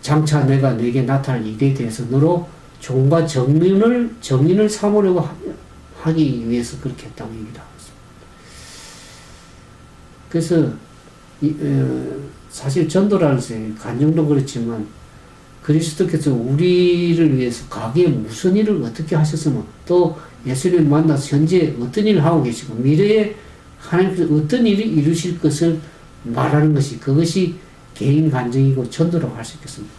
장차 내가 내게 나타날 일에 대해서 너로 종과 정인을 삼으려고 하기 위해서 그렇게 했다고 얘기를 하고 있습니다. 그래서 사실 전도라는 것은 간증도 그렇지만 그리스도께서 우리를 위해서 과거에 무슨 일을 어떻게 하셨으면 또 예수님을 만나서 현재 어떤 일을 하고 계시고 미래에 하나님께서 어떤 일을 이루실 것을 말하는 것이 그것이 개인 간증이고 전도라고 할 수 있겠습니다.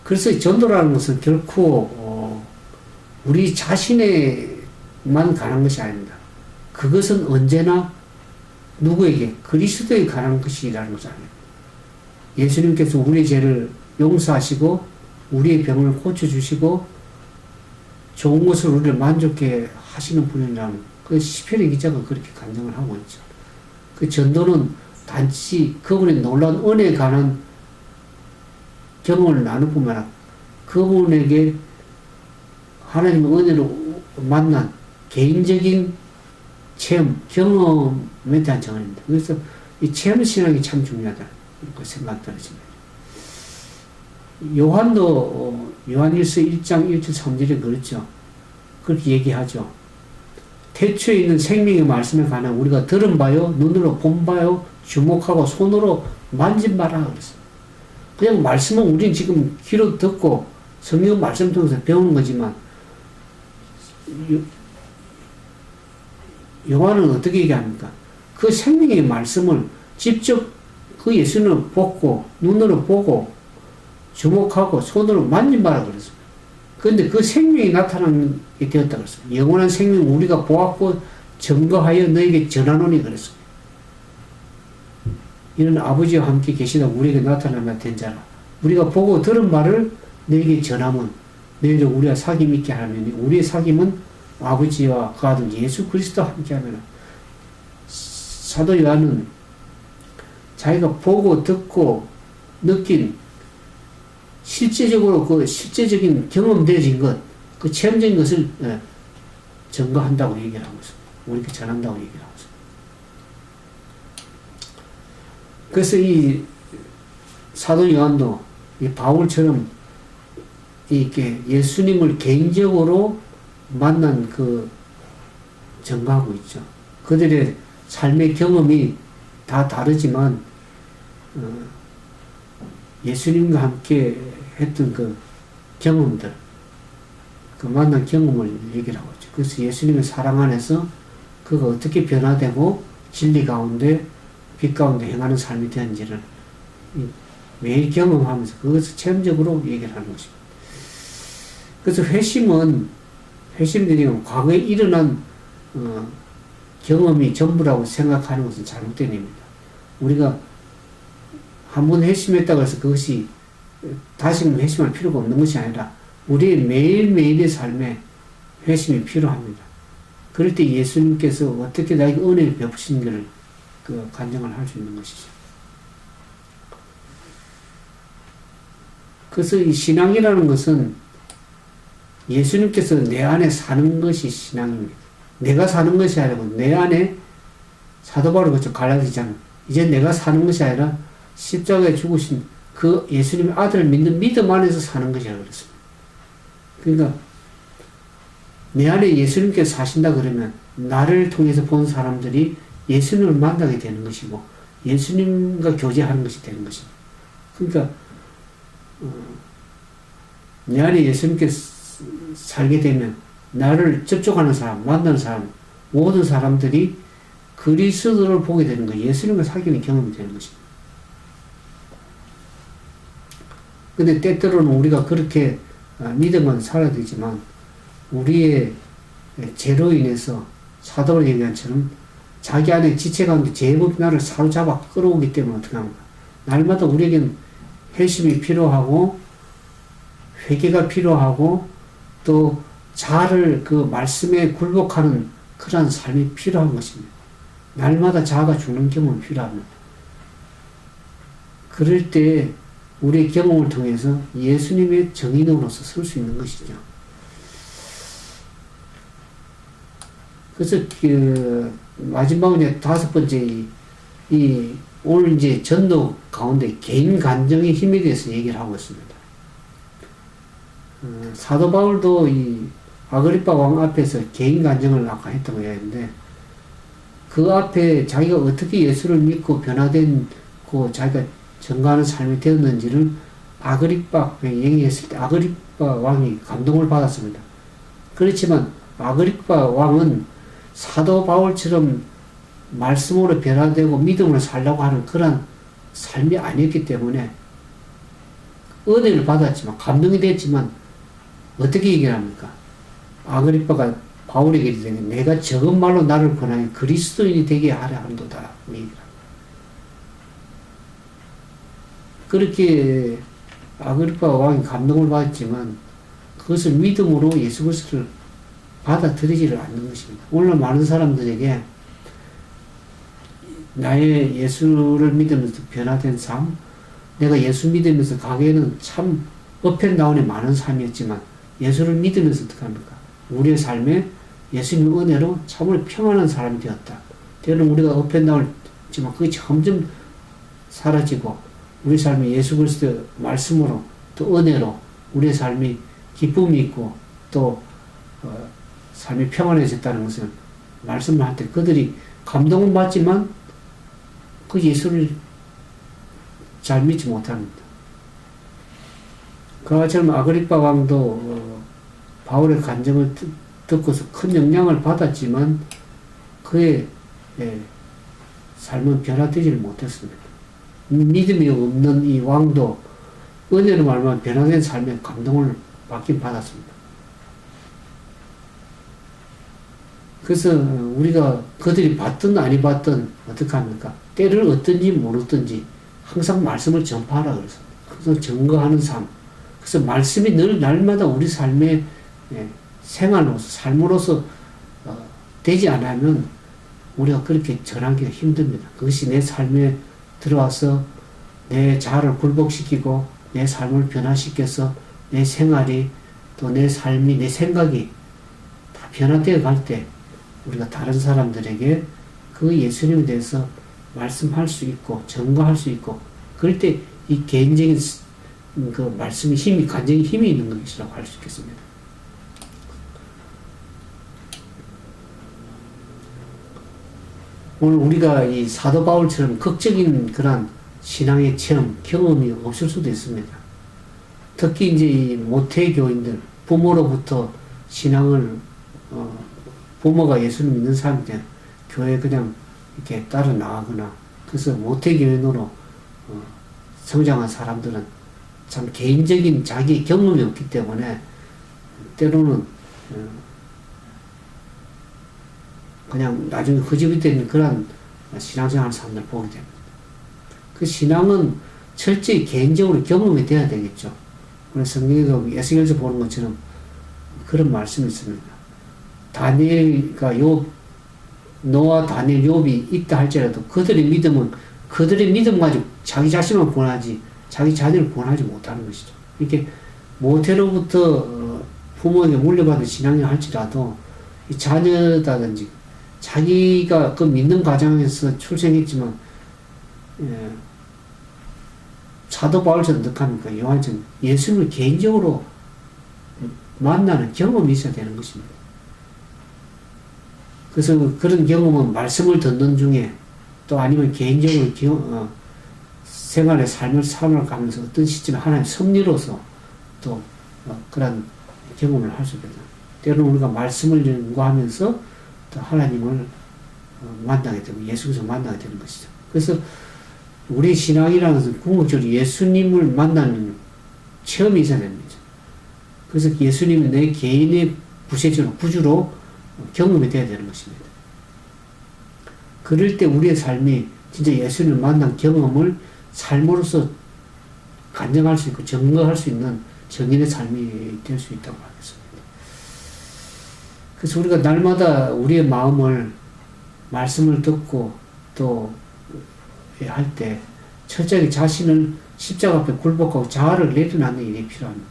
그래서 전도라는 것은 결코 우리 자신에만 관한 것이 아닙니다. 그것은 언제나 누구에게? 그리스도에 관한 것이라는 것입니다. 예수님께서 우리의 죄를 용서하시고 우리의 병을 고쳐주시고 좋은 것을 우리를 만족해 하시는 분이라는 그 시편의 기자가 그렇게 간증을 하고 있죠. 그 전도는 단지 그분의 놀라운 은혜에 관한 경험을 나눌 뿐만 아니라 그분에게 하나님의 은혜로 만난 개인적인 체험, 경험에 대한 정언입니다. 그래서 이 체험신앙이 참 중요하다. 이렇게 생각들어집니다. 요한일서 1장 1절 3절에 그렇죠. 그렇게 얘기하죠. 태초에 있는 생명의 말씀에 관한 우리가 들은 바요, 눈으로 본 바요, 주목하고 손으로 만진 바라 그랬어요. 그냥 말씀은 우리는 지금 귀로 듣고 성경 말씀 통해서 배우는 거지만 요한은 어떻게 얘기합니까? 그 생명의 말씀을 직접 그 예수님을 보고 눈으로 보고 주목하고 손으로 만진바라 그랬습니다. 그런데 그 생명이 나타나게 되었다 그랬습니다. 영원한 생명 우리가 보았고 증거하여 너에게 전하노니 그랬습니다. 이는 아버지와 함께 계시다 우리에게 나타나면 된 자라. 우리가 보고 들은 말을 너에게 전하면 너희들 우리와 사귐 있게 하면 우리의 사귐은 아버지와 그 아들 예수 그리스도와 함께 하면 사도 요한은 자기가 보고 듣고 느낀 실제적으로 그 실제적인 경험되어진 것, 그 체험적인 것을 증거한다고 얘기를 하고 있습니다. 우리에게 전한다고 얘기를 하고 있습니다. 그래서 이 사도 요한도 이 바울처럼 이렇게 예수님을 개인적으로 만난 그 증거하고 있죠. 그들의 삶의 경험이 다 다르지만 예수님과 함께 했던 그 경험들 그 만난 경험을 얘기를 하고 있죠. 그래서 예수님의 사랑 안에서 그가 어떻게 변화되고 진리 가운데 빛 가운데 행하는 삶이 되는지를 매일 경험하면서 그것을 체험적으로 얘기를 하는 것입니다. 그래서 회심들이 과거에 일어난 경험이 전부라고 생각하는 것은 잘못된 일입니다. 우리가 한 번 회심했다고 해서 그것이 다시금 회심할 필요가 없는 것이 아니라 우리의 매일매일의 삶에 회심이 필요합니다. 그럴 때 예수님께서 어떻게 나에게 은혜를 베푸시는지를 그 간증을 할 수 있는 것이죠. 그래서 이 신앙이라는 것은 예수님께서 내 안에 사는 것이 신앙입니다. 내가 사는 것이 아니고 내 안에 사도 바울이 그렇죠. 갈라디아서는 이제 내가 사는 것이 아니라 십자가에 죽으신 그 예수님의 아들을 믿는 믿음 안에서 사는 것이라고 그랬습니다. 그러니까 내 안에 예수님께서 사신다 그러면 나를 통해서 본 사람들이 예수님을 만나게 되는 것이고 예수님과 교제하는 것이 되는 것입니다. 그러니까 내 안에 예수님께서 살게 되면 나를 접촉하는 사람, 만나는 사람, 모든 사람들이 그리스도를 보게 되는 거예요. 예수님과 사귀는 경험이 되는 것입니다. 근데 때때로는 우리가 그렇게 믿음은 살아야 되지만 우리의 죄로 인해서 사도를 얘기한 처럼 자기 안에 지체 가운데 죄법이 나를 사로잡아 끌어오기 때문에 어떻게 합니까? 날마다 우리에겐 회심이 필요하고 회개가 필요하고 또 자아를 그 말씀에 굴복하는 그러한 삶이 필요한 것입니다. 날마다 자아가 죽는 경험이 필요합니다. 그럴 때 우리의 경험을 통해서 예수님의 정인으로서 설 수 있는 것이죠. 그래서 그 마지막으로 이제 다섯 번째 오늘 이제 전도 가운데 개인 간정의 힘에 대해서 얘기를 하고 있습니다. 사도 바울도 이 아그리파 왕 앞에서 개인 간정을 아까 했다고 했는데 그 앞에 자기가 어떻게 예수를 믿고 변화된고 자기가 증거하는 삶이 되었는지를 아그리파 얘기했을 때 아그리파 왕이 감동을 받았습니다. 그렇지만 아그리파 왕은 사도 바울처럼 말씀으로 변화되고 믿음으로 살려고 하는 그런 삶이 아니었기 때문에 은혜를 받았지만 감동이 됐지만 어떻게 얘기를 합니까? 아그리파가 바울에게 이르되 내가 적은 말로 나를 권하여 그리스도인이 되게 하려 한도다. 얘기를 합니다. 그렇게 아그리파 왕이 감동을 받았지만 그것을 믿음으로 예수 그리스도를 받아들이지를 않는 것입니다. 오늘 많은 사람들에게 나의 예수를 믿으면서 변화된 삶, 내가 예수 믿으면서 가게에는 참 업앤다운이 많은 삶이었지만 예수를 믿으면서 어떻게 합니까? 우리의 삶에 예수님의 은혜로 참으로 평안한 사람이 되었다. 때로는 우리가 업앤다운을 했지만 그게 점점 사라지고 우리 삶에 예수 그리스도의 말씀으로 또 은혜로 우리의 삶이 기쁨이 있고 또 삶이 평안해졌다는 것을 말씀을 할 때 그들이 감동은 받지만 그 예수를 잘 믿지 못합니다. 그와 처럼 아그리파 왕도 바울의 간증을 듣고서 큰 영향을 받았지만 그의 삶은 변화되지를 못했습니다. 믿음이 없는 이 왕도 은혜로 말하면 변화된 삶에 감동을 받긴 받았습니다. 그래서 우리가 그들이 받든 아니 받든 어떻게 합니까? 때를 얻든지 모르든지 항상 말씀을 전파하라 그랬습니다. 항상 증거하는 삶. 그래서 말씀이 늘 날마다 우리 삶의 생활로서 삶으로서 되지 않으면 우리가 그렇게 전하기가 힘듭니다. 그것이 내 삶에 들어와서 내 자아를 굴복시키고 내 삶을 변화시켜서 내 생활이 또 내 삶이 내 생각이 다 변화되어 갈 때 우리가 다른 사람들에게 그 예수님에 대해서 말씀할 수 있고 증거할 수 있고 그럴 때 이 개인적인 그 말씀의 힘이 간증의 힘이 있는 것이라고 할 수 있겠습니다. 오늘 우리가 이 사도 바울처럼 극적인 그런 신앙의 체험, 경험이 없을 수도 있습니다. 특히 이제 이 모태교인들, 부모로부터 신앙을 부모가 예수를 믿는 사람인데 교회 그냥 이렇게 따라 나가거나 그래서 모태교인으로 성장한 사람들은 참 개인적인 자기 경험이 없기 때문에 때로는 그냥 나중에 흐지부지 되는 그런 신앙생활 사람들 보게 됩니다. 그 신앙은 철저히 개인적으로 경험이 돼야 되겠죠. 우리 성경에도 에스겔서 보는 것처럼 그런 말씀이 있습니다. 다니엘과 노아, 다니엘, 욥이 있다 할지라도 그들의 믿음은 그들의 믿음 가지고 자기 자신만 구원하지 자기 자녀를 구원하지 못하는 것이죠. 이렇게 모태로부터 부모에게 물려받은 신앙이 할지라도 이 자녀다든지 자기가 그 믿는 가정에서 출생했지만 사도 바울처럼 어떡합니까? 요한처럼 예수님을 개인적으로 만나는 경험이 있어야 되는 것입니다. 그래서 그런 경험은 말씀을 듣는 중에 또 아니면 개인적으로 생활의 삶을 살아가면서 어떤 시점에 하나님의 섭리로서 또 그런 경험을 할 수 있거든요. 때로는 우리가 말씀을 연구하면서 또 하나님을 만나게 되고 예수께서 만나게 되는 것이죠. 그래서 우리 신앙이라는 것은 궁극적으로 예수님을 만나는 체험이 있어야 됩니다. 그래서 예수님이 내 개인의 구주로 경험이 되어야 되는 것입니다. 그럴 때 우리의 삶이 진짜 예수님을 만난 경험을 삶으로서 간증할 수 있고 증거할 수 있는 정인의 삶이 될 수 있다고 하겠습니다. 그래서 우리가 날마다 우리의 마음을 말씀을 듣고 또 할 때 철저하게 자신을 십자가 앞에 굴복하고 자아를 내려놓는 일이 필요합니다.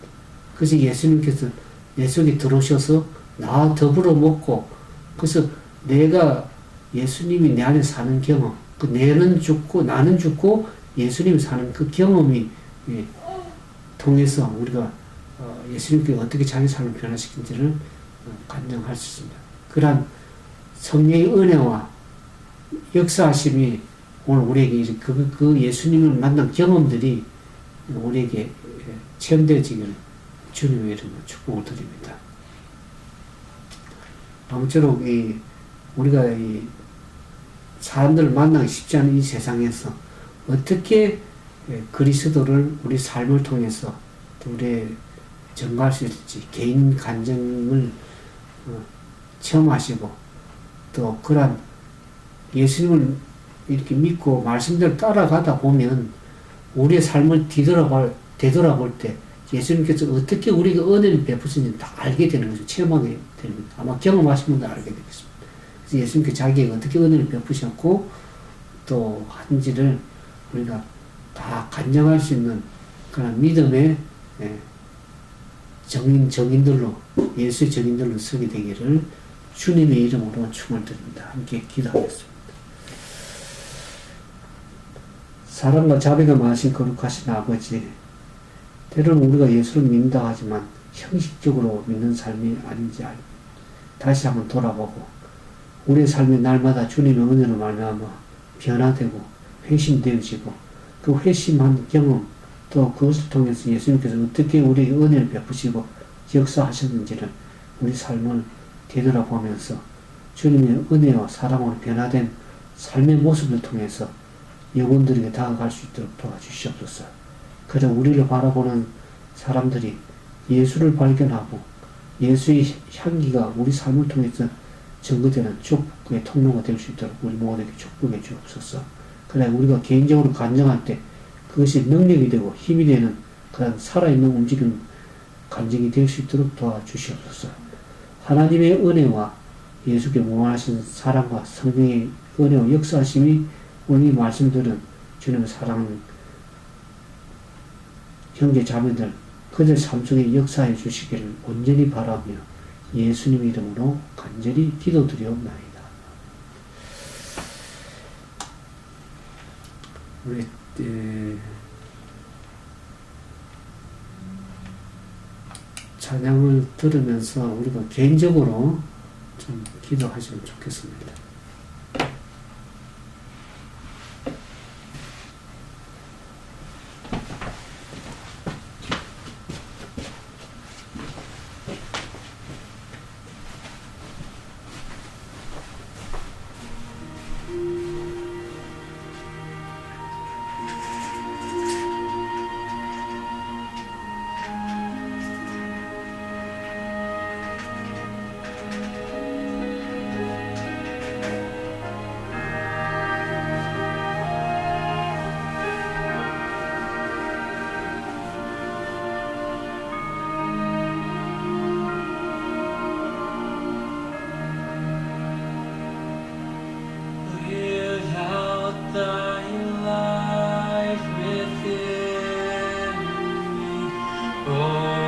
그래서 예수님께서 내 속에 들어오셔서 나와 더불어 먹고 그래서 내가 예수님이 내 안에 사는 경험 그 내는 죽고 나는 죽고 예수님이 사는 그 경험이 통해서 우리가 예수님께 어떻게 자기 삶을 변화시킨지를 간증할 수 있습니다. 그러한 성령의 은혜와 역사하심이 오늘 우리에게 그 예수님을 만난 경험들이 우리에게 체험되어지기를 주님의 이름으로 축복을 드립니다. 아무쪼록 우리가 사람들을 만나기 쉽지 않은 이 세상에서 어떻게 그리스도를 우리 삶을 통해서 우리의 증거할 수 있을지 개인 간증을 체험하시고 또 그런 예수님을 이렇게 믿고 말씀대로 따라가다 보면 우리의 삶을 되돌아볼 때 예수님께서 어떻게 우리에게 은혜를 베푸시는지 다 알게 되는 거죠. 체험하게 됩니다. 아마 경험하신 분도 알게 되겠습니다. 그래서 예수님께서 자기에게 어떻게 은혜를 베푸셨고 또 한지를 우리가 다 간증할 수 있는 그런 믿음의 정인들로 예수의 정인들로 서게 되기를 주님의 이름으로 축원을 드립니다. 함께 기도하겠습니다. 사랑과 자비가 많으신 거룩하신 아버지, 때로는 우리가 예수를 믿는다 하지만 형식적으로 믿는 삶이 아닌지 다시 한번 돌아보고 우리의 삶이 날마다 주님의 은혜로 말미암아 변화되고 회심되어지고 그 회심한 경험 또 그것을 통해서 예수님께서 어떻게 우리에게 은혜를 베푸시고 역사하셨는지를 우리 삶을 되돌아보면서 주님의 은혜와 사랑으로 변화된 삶의 모습을 통해서 영혼들에게 다가갈 수 있도록 도와주시옵소서. 그래 우리를 바라보는 사람들이 예수를 발견하고 예수의 향기가 우리 삶을 통해서 증거되는 축복의 통로가 될 수 있도록 우리 모두에게 축복해 주옵소서. 그래 우리가 개인적으로 간증할 때 그것이 능력이 되고 힘이 되는 그런 살아있는 움직이는 간증이 될 수 있도록 도와주시옵소서. 하나님의 은혜와 예수께 무한하신 사랑과 성령의 은혜와 역사하심이 오늘 말씀들은 주님의 사랑하는 형제 자매들 그들 삶 속에 역사해 주시기를 온전히 바라며 예수님 이름으로 간절히 기도드리옵나이다. 우리 찬양을 들으면서 우리가 개인적으로 좀 기도하시면 좋겠습니다. for